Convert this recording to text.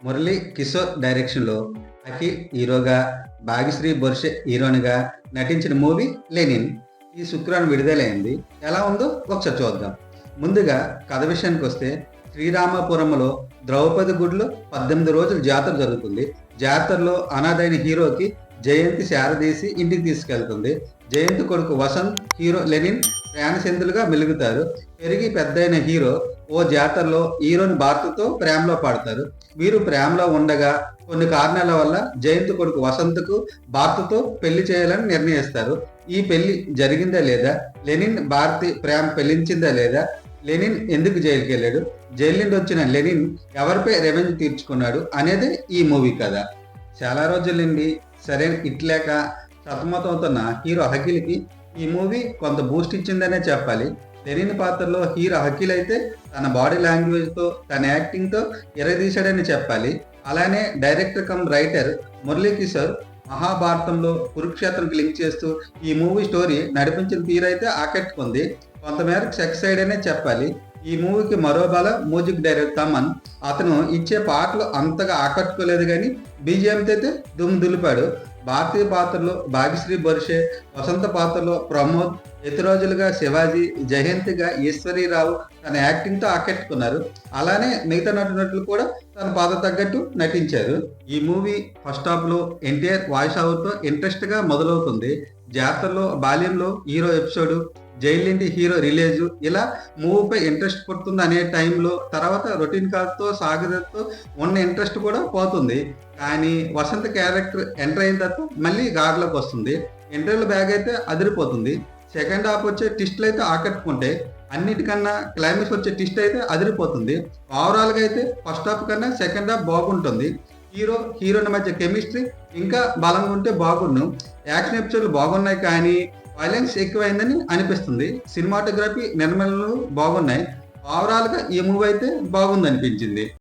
మురళీ కిషోర్ డైరెక్షన్‌లో అఖిల్ హీరోగా, భాగ్యశ్రీ బొర్షే హీరోయిన్‌గా నటించిన మూవీ 'లెనిన్' ఈ శుక్రవారం విడుదలైంది. ఎలా ఉందో ఒకసారి చూద్దాం. ముందుగా కథ విషయానికొస్తే శ్రీరామపురంలో ద్రౌపది గుడిలో 18 రోజులు జాతర జరుగుతుంది. జాతరలో అనాథైన హీరోకి జయంతి శారదీసి ఇంటికి తీసుకెళ్తుంది. జయంతి కొడుకు వసంత్ హీరో లెనిన్ ప్రాణసింధులుగా మెలుగుతారు. పెరిగి పెద్దయిన హీరో ఓ జాతరలో హీరోని భారత్‌తో ప్రేమలో పడతారు. వీరు ప్రేమలో ఉండగా కొన్ని కారణాల వల్ల జయంత్ కొడుకు వసంత్‌కు భారత్‌తో పెళ్లి చేయాలని నిర్ణయిస్తారు. ఈ పెళ్లి జరిగిందా లేదా? లెనిన్ భారతి ప్రేమ ఫలించిందా లేదా? లెనిన్ ఎందుకు జైలుకెళ్ళాడు? జైలు నుండి వచ్చిన లెనిన్ ఎవరిపై రివెంజ్ తీర్చుకున్నాడు అనేదే ఈ మూవీ కథ. చాలా రోజుల నుండి సరైన హిట్ లేక సతమతమవుతున్న హీరో అఖిల్‌కి ఈ మూవీ కొంత బూస్ట్ ఇచ్చిందనే చెప్పాలి. లెనిన్ పాత్రలో హీరో అఖిల్ అయితే తన బాడీ లాంగ్వేజ్‌తో, తన యాక్టింగ్‌తో ఇరగదీశాడని చెప్పాలి. అలానే director cum writer Murali Kishore మహాభారతంలో కురుక్షేత్రంకి లింక్ చేస్తూ ఈ మూవీ స్టోరీ నడిపించిన తీరైతే ఆకట్టుకుంది. కొంతమేరకు సక్సెస్ అయ్యాడనే చెప్పాలి. ఈ మూవీకి మరో బల మ్యూజిక్ డైరెక్టర్ తమన్. అతను ఇచ్చే పాటలు అంతగా ఆకట్టుకోలేదు కానీ బీజిఎంతో అయితే దుమ్ము దులిపాడు. భారతీయ పాత్రలో భాగ్యశ్రీ బొర్షే, వసంత పాత్రలో ప్రమోద్, యతిరాజులుగా శివాజీ, జయంతిగా ఈశ్వరీరావు తన యాక్టింగ్తో ఆకట్టుకున్నారు. అలానే మిగతా నటులు కూడా తన పాత్ర తగ్గట్టు నటించారు. ఈ మూవీ ఫస్ట్ హాఫ్లో ఎన్టీఆర్ వాయిస్ ఓవర్తో ఇంట్రెస్ట్గా మొదలవుతుంది. జాతరలో బాల్యంలో హీరో ఎపిసోడు, జైలు నుండి హీరో రిలీజు, ఇలా మూవీపై ఇంట్రెస్ట్ పుడుతుంది అనే టైంలో తర్వాత రొటీన్ కాల్తో సాగడంతో ఉన్న ఇంట్రెస్ట్ కూడా పోతుంది. కానీ వసంత్ క్యారెక్టర్ ఎంటర్ అయిన తర్వాత మళ్ళీ గాడిలోకి వస్తుంది. ఇంటర్వెల్ బ్యాగ్ అయితే అదిరిపోతుంది. సెకండ్ హాఫ్ వచ్చే ట్విస్టులు అయితే ఆకట్టుకుంటే అన్నిటికన్నా క్లైమాక్స్ వచ్చే ట్విస్ట్ అయితే అదిరిపోతుంది. ఓవరాల్గా అయితే ఫస్ట్ హాఫ్ కన్నా సెకండ్ హాఫ్ బాగుంటుంది. హీరోయిన్ మధ్య కెమిస్ట్రీ ఇంకా బలంగా ఉంటే బాగుండు. యాక్షన్ ఎపిసోడ్లు బాగున్నాయి కానీ వైలెన్స్ ఎక్కువైందని అనిపిస్తుంది. సినిమాటోగ్రఫీ నిర్మాణాలు బాగున్నాయి. ఓవరాల్గా ఈ మూవీ అయితే బాగుంది అనిపించింది.